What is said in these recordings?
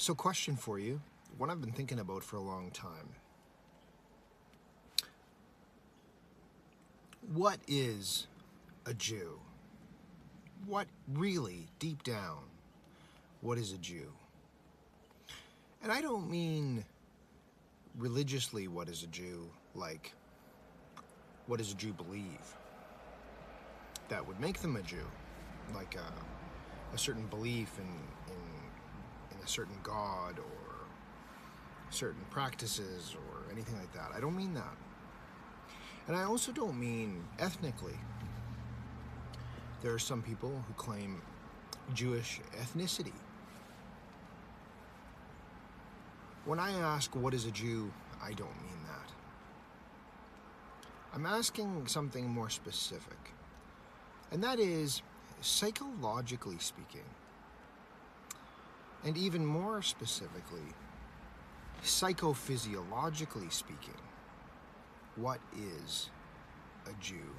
So, question for you, one I've been thinking about for a long time. What is a Jew? What really, deep down, what is a Jew? And I don't mean religiously what is a Jew, like what does a Jew believe that would make them a Jew, like a certain belief in a certain God or certain practices or anything like that. I don't mean that. And I also don't mean ethnically. There are some people who claim Jewish ethnicity. When I ask what is a Jew, I don't mean that. I'm asking something more specific, and that is, psychologically speaking, and even more specifically, psychophysiologically speaking, what is a Jew?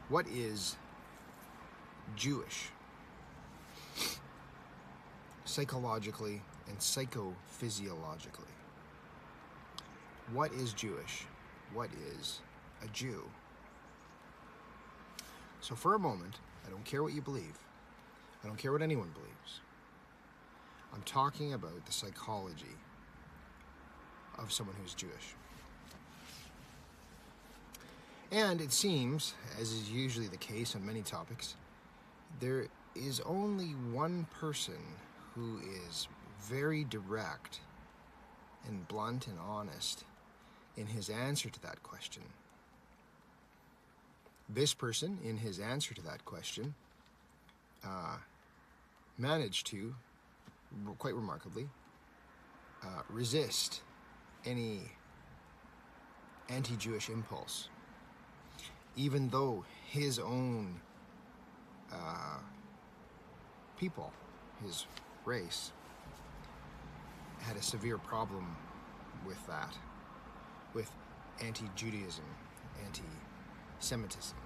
What is Jewish? Psychologically and psychophysiologically. What is Jewish? What is a Jew? So for a moment, I don't care what you believe. I don't care what anyone believes. I'm talking about the psychology of someone who's Jewish. And it seems, as is usually the case on many topics, there is only one person who is very direct and blunt and honest in his answer to that question. This person, in his answer to that question, managed to, quite remarkably, resist any anti-Jewish impulse, even though his own people, his race, had a severe problem with that, with anti-Judaism, anti-Semitism.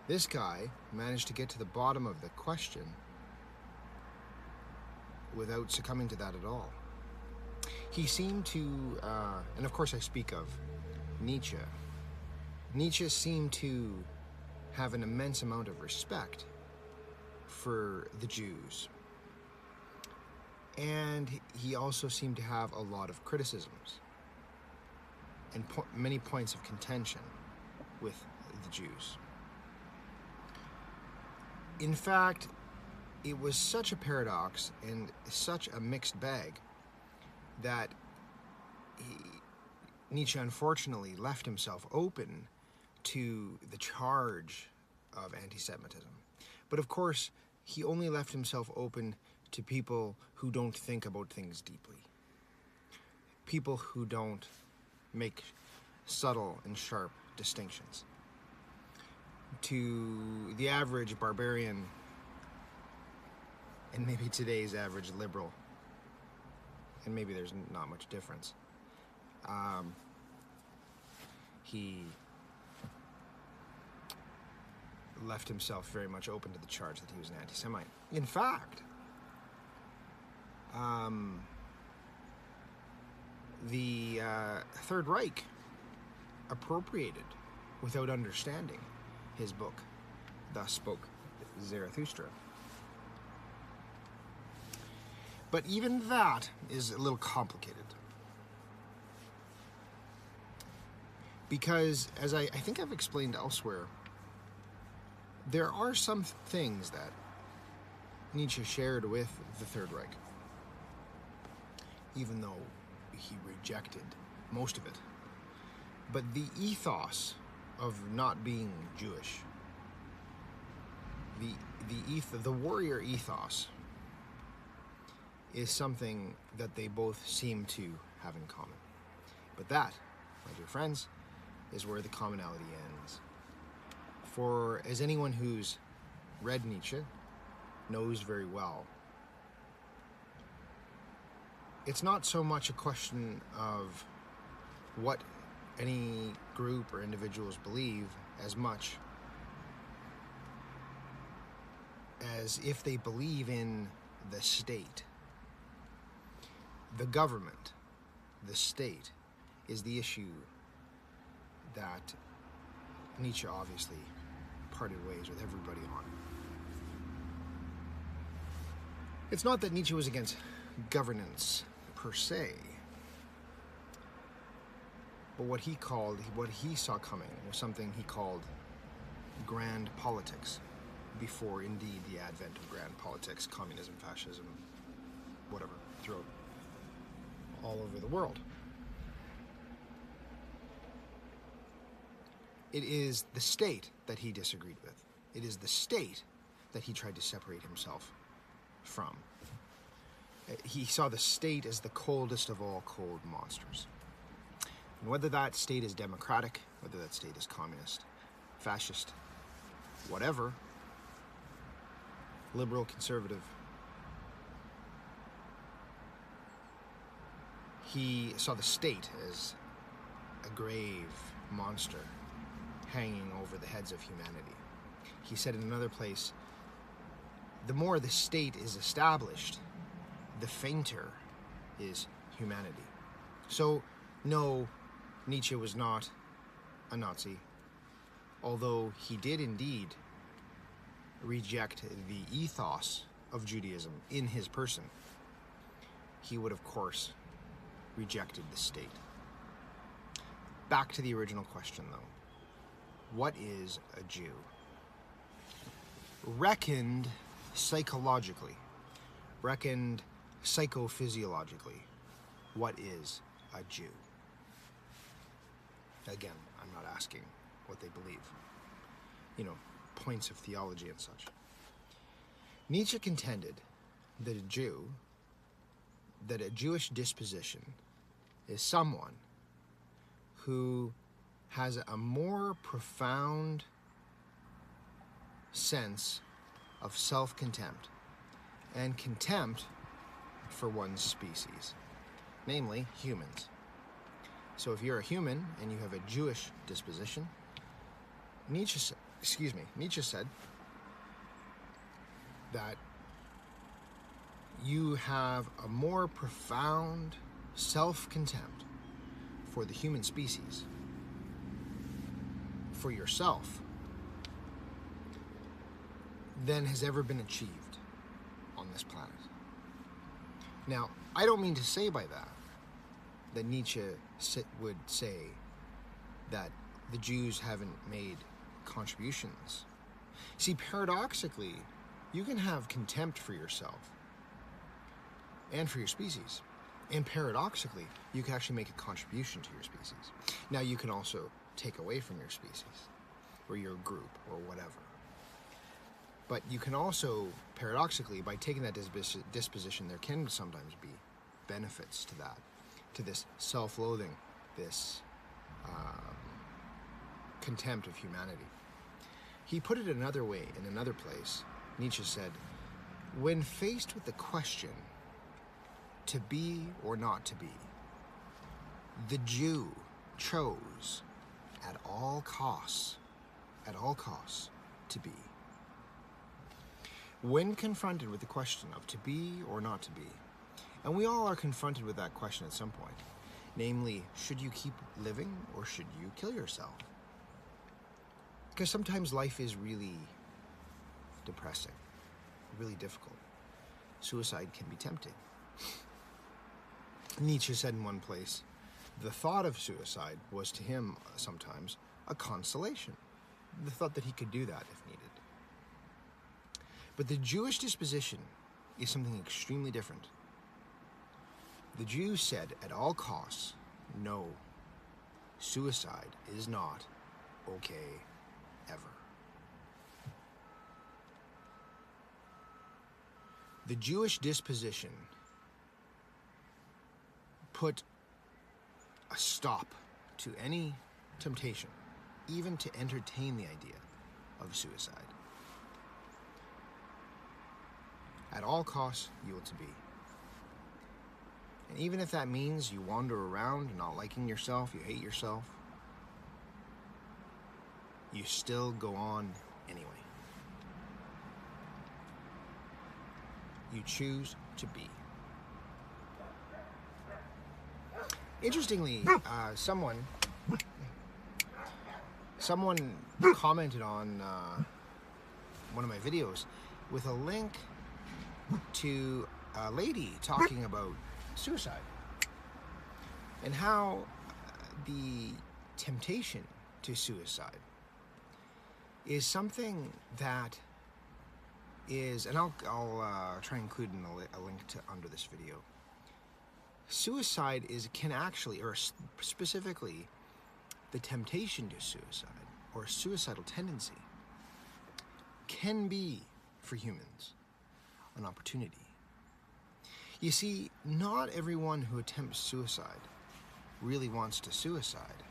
This guy managed to get to the bottom of the question without succumbing to that at all. He seemed to, and of course I speak of Nietzsche. Nietzsche seemed to have an immense amount of respect for the Jews. And he also seemed to have a lot of criticisms and many points of contention with the Jews. In fact, it was such a paradox and such a mixed bag that Nietzsche unfortunately left himself open to the charge of anti-Semitism. But of course, he only left himself open to people who don't think about things deeply. People who don't make subtle and sharp distinctions. To the average barbarian, and maybe today's average liberal, and maybe there's not much difference, he left himself very much open to the charge that he was an anti-Semite. In fact, the Third Reich appropriated, without understanding, his book, Thus Spoke Zarathustra. But even that is a little complicated. Because, as I think I've explained elsewhere, there are some things that Nietzsche shared with the Third Reich, even though he rejected most of it. But the ethos of not being Jewish, the warrior ethos, is something that they both seem to have in common. But that, my dear friends, is where the commonality ends. For as anyone who's read Nietzsche knows very well, it's not so much a question of what any group or individuals believe as much as if they believe in the state the government, the state, is the issue that Nietzsche obviously parted ways with everybody on. It's not that Nietzsche was against governance per se, but what he saw coming was something he called grand politics, before indeed the advent of grand politics, communism, fascism, whatever, throughout all over the world. It is the state that he disagreed with. It is the state that he tried to separate himself from. He saw the state as the coldest of all cold monsters. And whether that state is democratic, whether that state is communist, fascist, whatever, liberal, conservative, he saw the state as a grave monster hanging over the heads of humanity. He said in another place, the more the state is established, the fainter is humanity. So, no, Nietzsche was not a Nazi, although he did indeed reject the ethos of Judaism in his person. He would, of course, rejected the state. Back to the original question, though. What is a Jew? Reckoned psychologically, reckoned psychophysiologically, what is a Jew? Again, I'm not asking what they believe. You know, points of theology and such. Nietzsche contended that a Jewish disposition is someone who has a more profound sense of self-contempt and contempt for one's species, namely humans. So if you're a human and you have a Jewish disposition, Nietzsche said that you have a more profound self-contempt for the human species, for yourself, than has ever been achieved on this planet. Now, I don't mean to say by that Nietzsche would say that the Jews haven't made contributions. See, paradoxically, you can have contempt for yourself and for your species. And paradoxically, you can actually make a contribution to your species. Now, you can also take away from your species, or your group, or whatever. But you can also, paradoxically, by taking that disposition, there can sometimes be benefits to that, to this self-loathing, this contempt of humanity. He put it another way, in another place. Nietzsche said, when faced with the question, to be or not to be, the Jew chose at all costs, to be. When confronted with the question of to be or not to be, and we all are confronted with that question at some point, namely, should you keep living or should you kill yourself? Because sometimes life is really depressing, really difficult. Suicide can be tempting. Nietzsche said in one place, the thought of suicide was to him sometimes a consolation. The thought that he could do that if needed. But the Jewish disposition is something extremely different. The Jews said at all costs, no, suicide is not okay ever. The Jewish disposition put a stop to any temptation, even to entertain the idea of suicide. At all costs, you ought to be. And even if that means you wander around not liking yourself, you hate yourself, you still go on anyway. You choose to be. Interestingly, someone commented on one of my videos with a link to a lady talking about suicide and how the temptation to suicide is something that is, and I'll try and include in a link to under this video. Suicide can actually, or specifically, the temptation to suicide or suicidal tendency can be, for humans, an opportunity. You see, not everyone who attempts suicide really wants to suicide.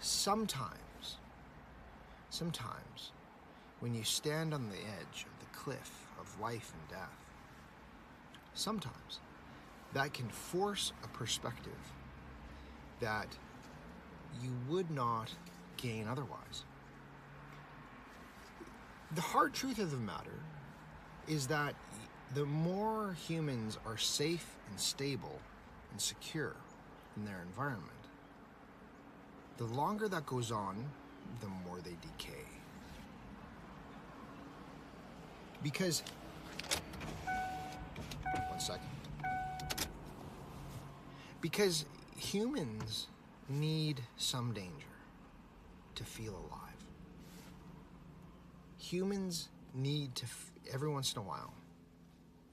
Sometimes, when you stand on the edge of the cliff of life and death, sometimes that can force a perspective that you would not gain otherwise. The hard truth of the matter is that the more humans are safe and stable and secure in their environment, the longer that goes on, the more they decay. Because, one second. Because humans need some danger to feel alive. Humans need to, every once in a while,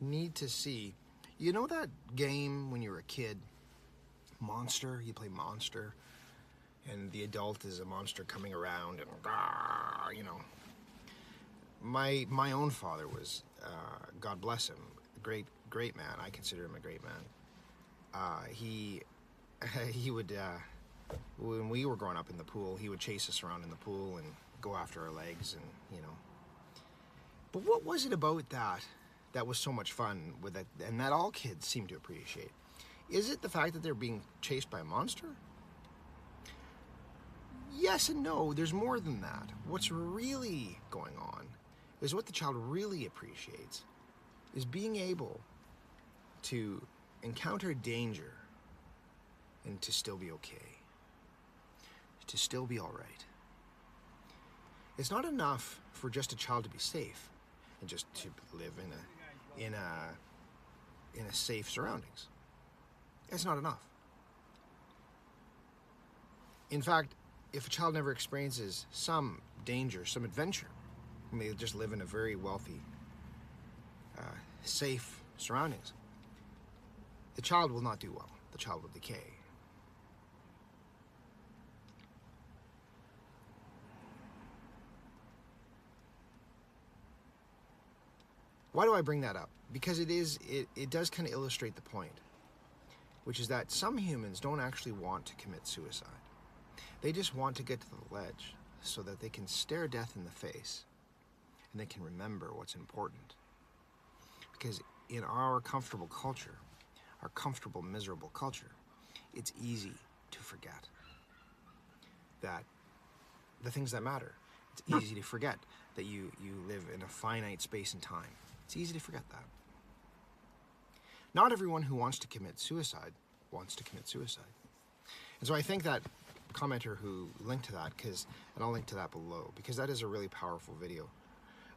need to see, you know that game when you were a kid, Monster, you play Monster, and the adult is a monster coming around and, you know. My own father was, God bless him, a great man. I consider him a great man. He would, when we were growing up in the pool, he would chase us around in the pool and go after our legs and, you know. But what was it about that was so much fun with it, and that all kids seem to appreciate? Is it the fact that they're being chased by a monster? Yes and no, there's more than that. What's really going on is what the child really appreciates is being able to encounter danger and to still be okay, to still be all right. It's not enough for just a child to be safe and just to live in a safe surroundings. It's not enough. In fact, if a child never experiences some danger, some adventure, and they just live in a very wealthy, safe surroundings, the child will not do well. The child will decay. Why do I bring that up? Because it does kind of illustrate the point, which is that some humans don't actually want to commit suicide. They just want to get to the ledge so that they can stare death in the face and they can remember what's important. Because in our comfortable culture, our comfortable, miserable culture, it's easy to forget that the things that matter. It's easy to forget that you live in a finite space and time. It's easy to forget that. Not everyone who wants to commit suicide wants to commit suicide. And so I think that commenter who linked to that, and I'll link to that below, because that is a really powerful video.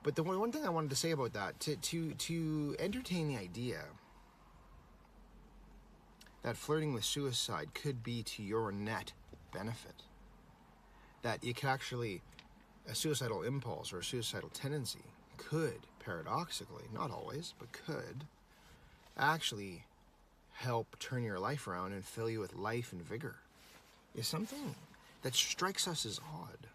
But the one thing I wanted to say about that, to entertain the idea that flirting with suicide could be to your net benefit, that it could actually, a suicidal impulse or a suicidal tendency could, paradoxically, not always, but could, actually help turn your life around and fill you with life and vigor, is something that strikes us as odd.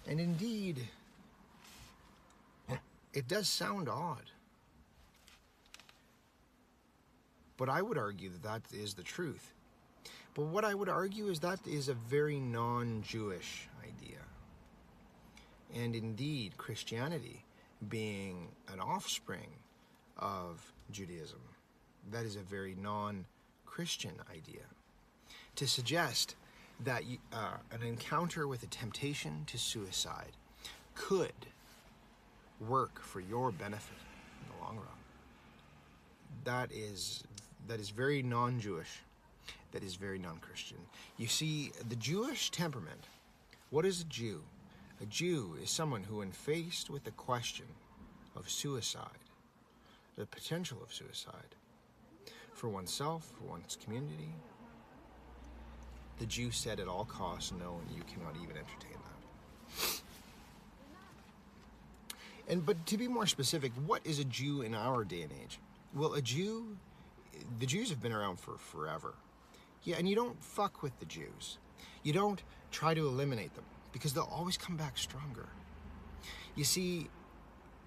And indeed, it does sound odd. But I would argue that that is the truth. But what I would argue is that is a very non-Jewish idea. And indeed, Christianity, being an offspring of Judaism, that is a very non-Christian idea. To suggest that an encounter with a temptation to suicide could work for your benefit in the long run that is very non-Jewish, that is very non-Christian. You see, the Jewish temperament, what is a Jew? A Jew is someone who, when faced with the question of suicide, the potential of suicide, for oneself, for one's community, the Jew said at all costs, no, and you cannot even entertain that. But to be more specific, what is a Jew in our day and age? Well, the Jews have been around for forever. Yeah, and you don't fuck with the Jews. You don't try to eliminate them, because they'll always come back stronger. You see,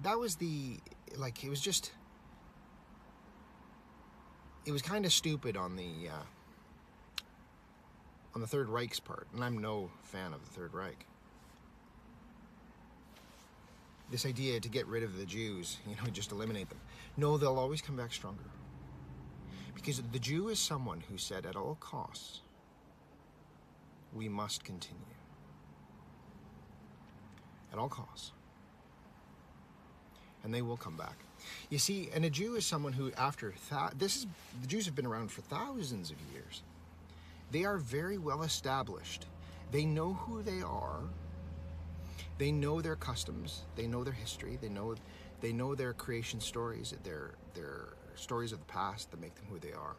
that was it was kind of stupid on the Third Reich's part, and I'm no fan of the Third Reich. This idea to get rid of the Jews, just eliminate them. No, they'll always come back stronger. Because the Jew is someone who said, at all costs, we must continue. At all costs. And they will come back. You see, and a Jew is someone who, the Jews have been around for thousands of years. They are very well established. They know who they are. They know their customs. They know their history. They know their creation stories, their stories of the past that make them who they are.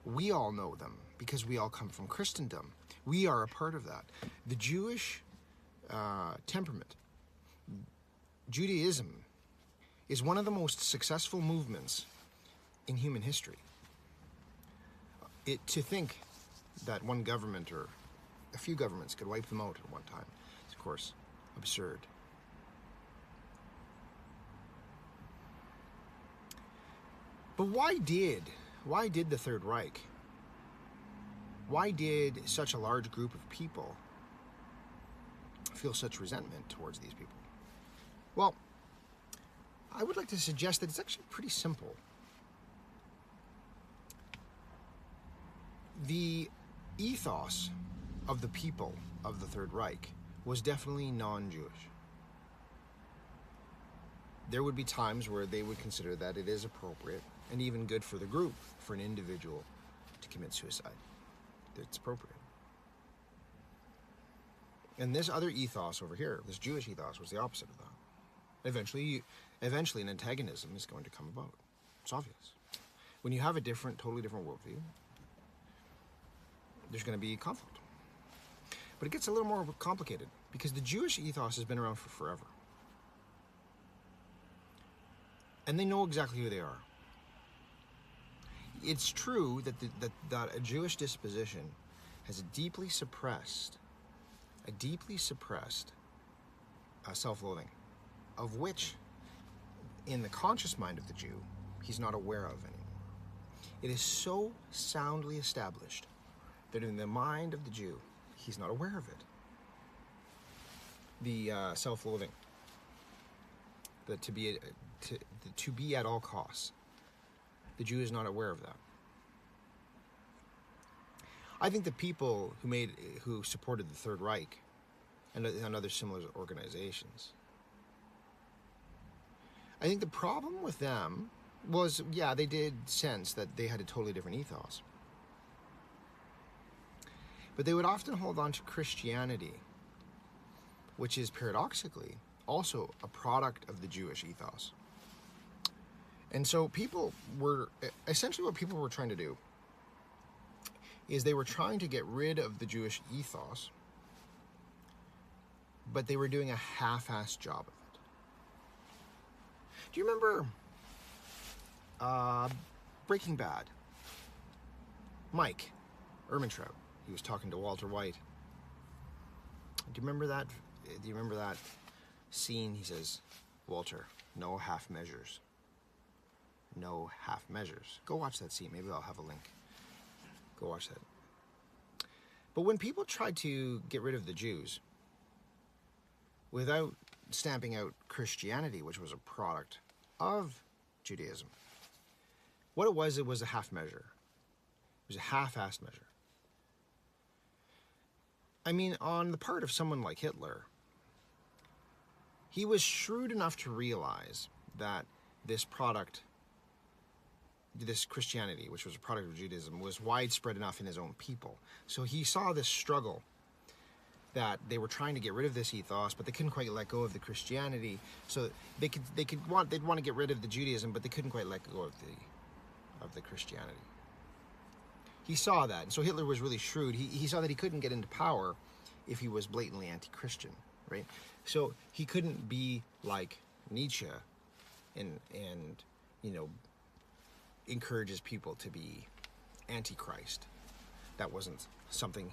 We all know them because we all come from Christendom. We are a part of that. The Jewish temperament, Judaism, is one of the most successful movements in human history. To think that one government or a few governments could wipe them out at one time is, of course, absurd. But why did the Third Reich, why did such a large group of people feel such resentment towards these people? Well, I would like to suggest that it's actually pretty simple. The ethos of the people of the Third Reich was definitely non-Jewish. There would be times where they would consider that it is appropriate and even good for the group, for an individual to commit suicide. It's appropriate. And this other ethos over here, this Jewish ethos, was the opposite of that. Eventually an antagonism is going to come about. It's obvious. When you have a totally different worldview, there's going to be conflict. But it gets a little more complicated because the Jewish ethos has been around for forever. And they know exactly who they are. It's true that a Jewish disposition has a deeply suppressed self-loathing, of which, in the conscious mind of the Jew, he's not aware of anymore. It is so soundly established that in the mind of the Jew, he's not aware of it. The self-loathing, that to be at all costs, the Jew is not aware of that. I think the people who supported the Third Reich and other similar organizations, I think the problem with them was, yeah, they did sense that they had a totally different ethos. But they would often hold on to Christianity, which is paradoxically also a product of the Jewish ethos. And so essentially what people were trying to do is they were trying to get rid of the Jewish ethos, but they were doing a half-assed job of it. Do you remember Breaking Bad? Mike Ehrmantraut, he was talking to Walter White. Do you remember that? Do you remember that scene? He says, "Walter, no half measures. No half measures." Go watch that scene. Maybe I'll have a link. Go watch that. But when people tried to get rid of the Jews without stamping out Christianity, which was a product of Judaism, what it was a half measure. It was a half-assed measure. I mean, on the part of someone like Hitler, he was shrewd enough to realize that this product this Christianity, which was a product of Judaism, was widespread enough in his own people. So he saw this struggle that they were trying to get rid of this ethos, but they couldn't quite let go of the Christianity. So they'd want to get rid of the Judaism, but they couldn't quite let go of the Christianity. He saw that, and so Hitler was really shrewd. He saw that he couldn't get into power if he was blatantly anti-Christian, right? So he couldn't be like Nietzsche and encourages people to be anti-Christ. That wasn't something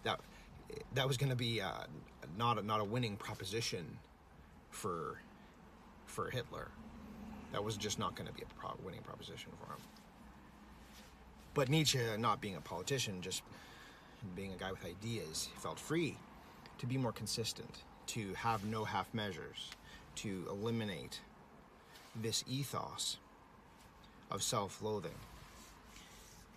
that was going to be not a winning proposition for Hitler. That was just not going to be a winning proposition for him. But Nietzsche, not being a politician, just being a guy with ideas, felt free to be more consistent, to have no half measures, to eliminate this ethos of self-loathing.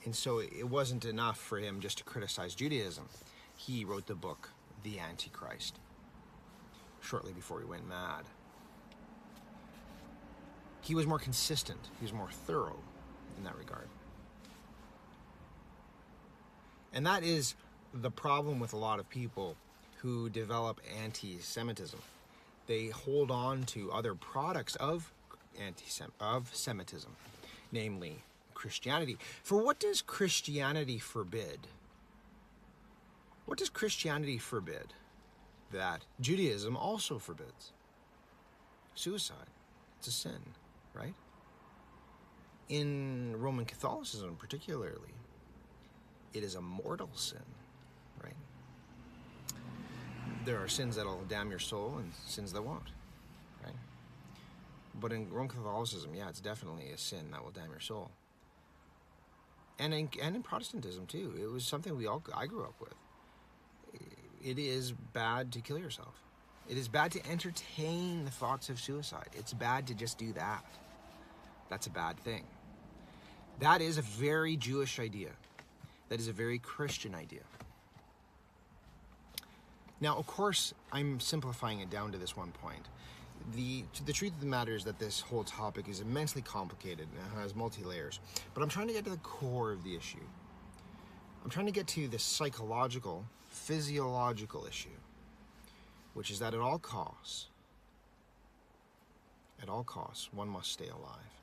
And so it wasn't enough for him just to criticize Judaism. He wrote the book, The Antichrist, shortly before he went mad. He was more consistent. He was more thorough in that regard. And that is the problem with a lot of people who develop anti-Semitism. They hold on to other products of Semitism, namely Christianity. For what does Christianity forbid? What does Christianity forbid that Judaism also forbids? Suicide. It's a sin, right? In Roman Catholicism particularly, it is a mortal sin, right? There are sins that'll damn your soul and sins that won't, right? But in Roman Catholicism, yeah, it's definitely a sin that will damn your soul. And in Protestantism too, it was something I grew up with. It is bad to kill yourself. It is bad to entertain the thoughts of suicide. It's bad to just do that. That's a bad thing. That is a very Jewish idea. That is a very Christian idea. Now, of course, I'm simplifying it down to this one point. The truth of the matter is that this whole topic is immensely complicated and has multi-layers. But I'm trying to get to the core of the issue. I'm trying to get to the psychological, physiological issue, which is that at all costs, one must stay alive.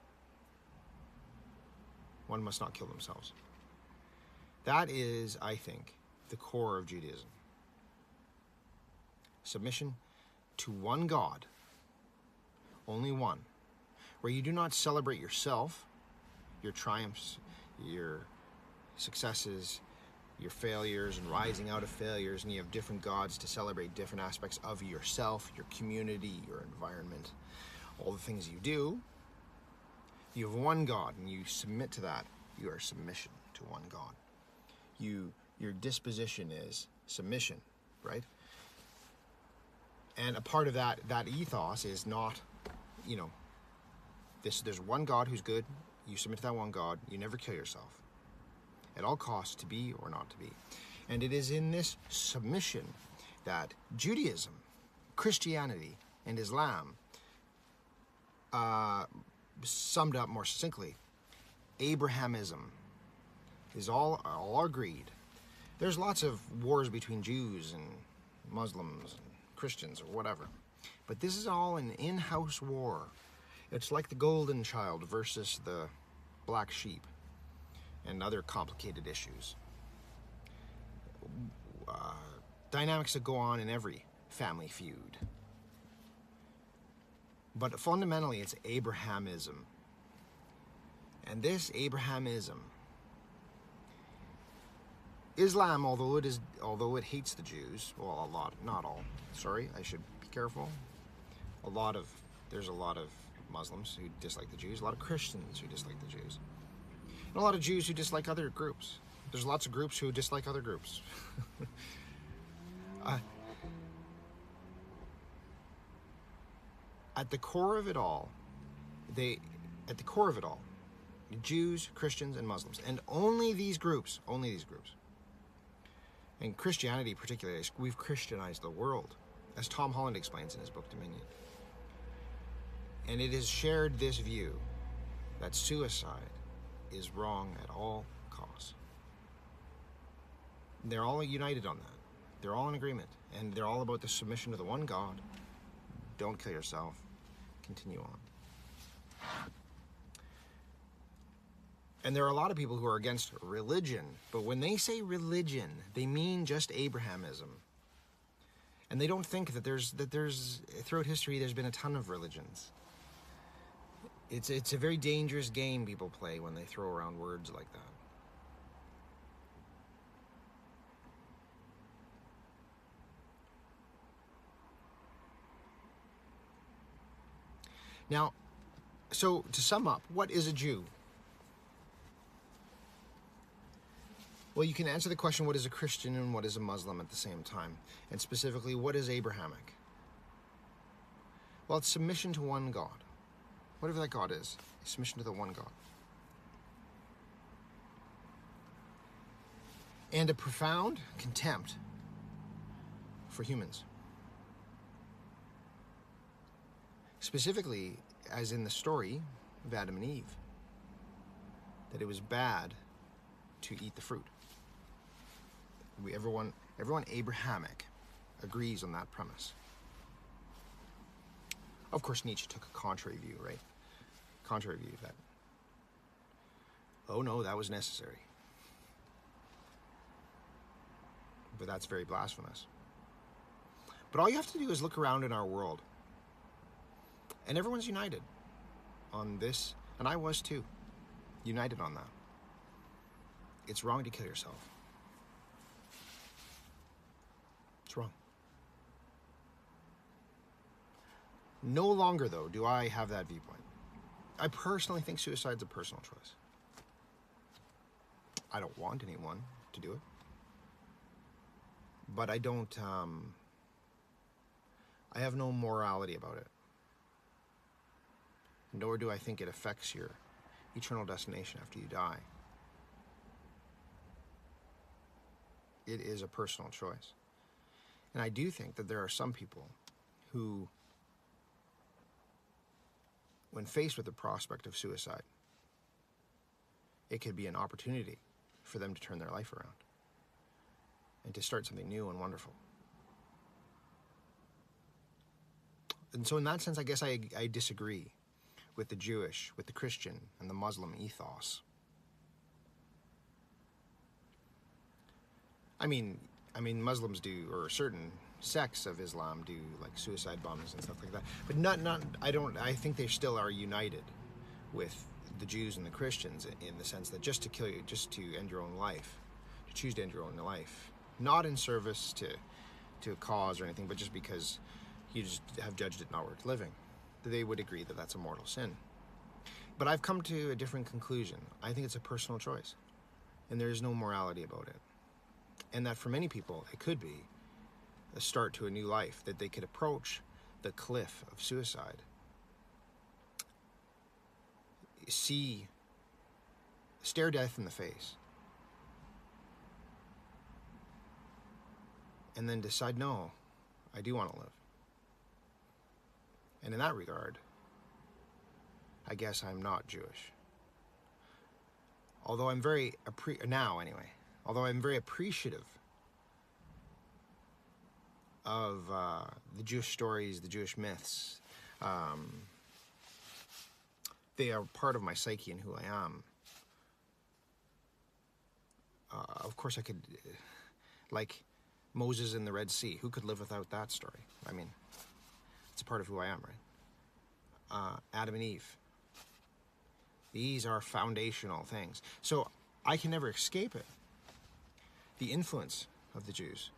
One must not kill themselves. That is, I think, the core of Judaism. Submission to one God, only one, where you do not celebrate yourself, your triumphs, your successes, your failures, and rising out of failures, and you have different gods to celebrate different aspects of yourself, your community, your environment, all the things you do. You have one God, and you submit to that. You are submission to one God. Your disposition is submission, right? And a part of that ethos is not, there's one God who's good. You submit to that one God. You never kill yourself. At all costs, to be or not to be. And it is in this submission that Judaism, Christianity, and Islam, summed up more succinctly, Abrahamism is all agreed. There's lots of wars between Jews and Muslims and Christians or whatever. But this is all an in-house war. It's like the golden child versus the black sheep and other complicated issues. Dynamics that go on in every family feud. But fundamentally, it's Abrahamism. And this Abrahamism, Islam, although it hates the Jews, well, a lot, not all. Sorry, I should be careful. There's a lot of Muslims who dislike the Jews, a lot of Christians who dislike the Jews, and a lot of Jews who dislike other groups. There's lots of groups who dislike other groups. At the core of it all, Jews, Christians, and Muslims, and only these groups, and Christianity particularly, we've Christianized the world, as Tom Holland explains in his book Dominion. And it has shared this view that suicide is wrong at all costs. They're all united on that. They're all in agreement. And they're all about the submission to the one God. Don't kill yourself. Continue on. And there are a lot of people who are against religion. But when they say religion, they mean just Abrahamism. And they don't think that there's throughout history there's been a ton of religions. It's a very dangerous game people play when they throw around words like that. Now, so to sum up, what is a Jew? Well, you can answer the question, what is a Christian and what is a Muslim at the same time? And specifically, what is Abrahamic? Well, it's submission to one God. Whatever that God is, submission to the one God. And a profound contempt for humans. Specifically, as in the story of Adam and Eve, that it was bad to eat the fruit. Everyone Abrahamic agrees on that premise. Of course, Nietzsche took a contrary view, right? Contrary view that, oh no, that was necessary. But that's very blasphemous. But all you have to do is look around in our world. And everyone's united on this, and I was too, united on that. It's wrong to kill yourself. It's wrong. No longer, though, do I have that viewpoint. I personally think suicide's a personal choice. I don't want anyone to do it. But I don't, I have no morality about it. Nor do I think it affects your eternal destination after you die. It is a personal choice. And I do think that there are some people who, when faced with the prospect of suicide, it could be an opportunity for them to turn their life around and to start something new and wonderful. And so in that sense, I guess I disagree with the Jewish, with the Christian, and the Muslim ethos. I mean, Muslims do, or certain sects of Islam do, like suicide bombings and stuff like that. But I think they still are united with the Jews and the Christians in the sense that just to kill you, just to end your own life, to choose to end your own life, not in service to a cause or anything, but just because you just have judged it not worth living. They would agree that that's a mortal sin. But I've come to a different conclusion. I think it's a personal choice, and there is no morality about it. And that for many people, it could be a start to a new life, that they could approach the cliff of suicide, stare death in the face, and then decide, no, I do want to live. And in that regard, I guess I'm not Jewish. Although I'm very, although I'm very appreciative of the Jewish stories, the Jewish myths. They are part of my psyche and who I am. Of course I could, like Moses in the Red Sea, who could live without that story? I mean, it's a part of who I am, right? Adam and Eve. These are foundational things. So I can never escape it. The influence of the Jews.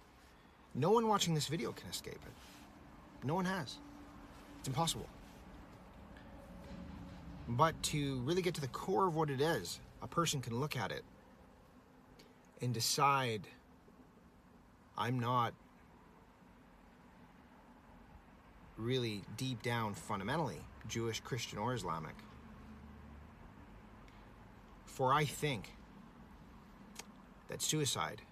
No one watching this video can escape it. No one has. It's impossible. But to really get to the core of what it is, a person can look at it and decide, I'm not really deep down fundamentally Jewish, Christian, or Islamic. For I think that suicide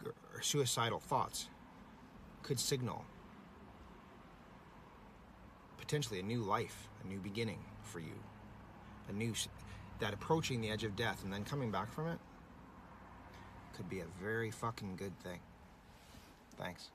or suicidal thoughts could signal potentially a new life, a new beginning for you that approaching the edge of death and then coming back from it could be a very fucking good thing. Thanks.